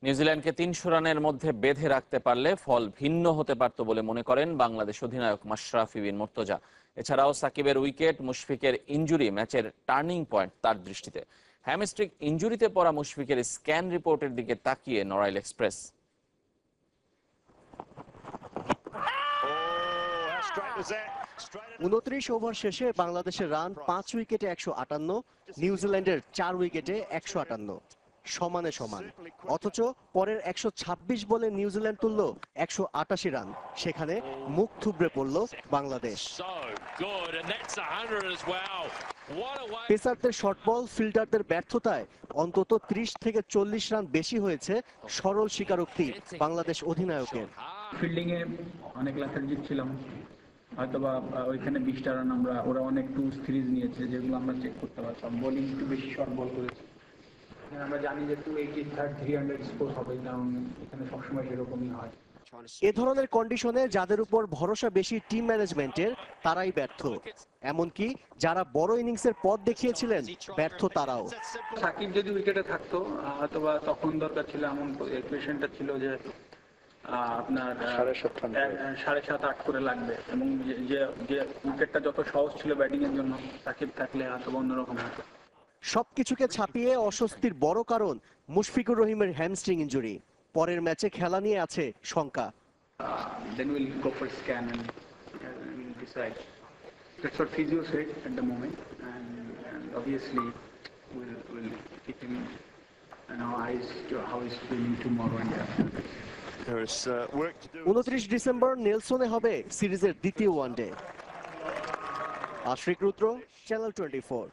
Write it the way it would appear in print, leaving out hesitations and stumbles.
নিউজিল্যান্ডকে ৩০০ রানের মধ্যে বেঁধে রাখতে পারলে ফল ভিন্ন হতে পারত বলে মনে করেন বাংলাদেশ অধিনায়ক মাশরাফি বিন মুর্তজা। এছাড়াও সাকিবের উইকেট, মুশফিকের ইনজুরি ম্যাচের টার্নিং পয়েন্ট তার দৃষ্টিতে। হ্যামস্ট্রিং ইনজুরিতে পড়া মুশফিকের স্ক্যান রিপোর্টের দিকে তাকিয়ে নড়াইল এক্সপ্রেস। ২৯ ওভার শেষে বাংলাদেশের রান ৫ উইকেটে ১৫৮, নিউজিল্যান্ডের ৪ উইকেটে ১৫৮, সমানে সমান। অথচ পরের ১২৬ বলে নিউজিল্যান্ড তুলল ১৮৮ রান, সেখানে মুখ থুবড়ে পড়ল বাংলাদেশ। পেসারদের শর্ট বল, ফিল্ডারদের ব্যর্থতায় অন্তত ৩০ থেকে ৪০ রান বেশি হয়েছে সরল স্বীকারোক্তি বাংলাদেশ অধিনায়কের। ফিল্ডিং এ অনেক লেথার্জিক ছিলাম, হয়তোবা ওইখানে ২০টা রান ওরা অনেক টুলস থ্রিজ নিয়েছে যেগুলো আমরা চেক করতে পারতাম। বোলিং একটু বেশি শর্ট বল করেছে, আমরা জানি যে 280 300 স্কোর হবে, কারণ এখানে সবসময় সেরকমই হয়। এ ধরনের কন্ডিশনে যাদের উপর ভরসা বেশি টিম ম্যানেজমেন্টের, তারাই ব্যর্থ। এমনকি যারা বড় ইনিংসের পথ দেখিয়েছিলেন, ব্যর্থ তারাও। সাকিব যদি উইকেটে থাকতো হয়তোবা তখন দরকার ছিল এমন ইকুয়েশনটা ছিল যে আপনার 7.5-8 করে লাগবে, এবং যে উইকেটটা যত সহজ ছিল ব্যাটিং এর জন্য, সাকিব থাকলে হয়তো অন্যরকম হতো। সবকিছুকে ছাপিয়ে অস্বস্তির বড় কারণ মুশফিকুর রহিমের হ্যামস্ট্রিং ইনজুরি। পরের ম্যাচে খেলা নিয়ে আছে শঙ্কা। Then we'll go for scan and we'll decide. That's what physio said at the moment, and obviously we'll keep him in our eyes to how he's feeling tomorrow and after. ২৯ December নেলসনে হবে সিরিজের দ্বিতীয় one day. আশরিক রুদ্র, channel 24।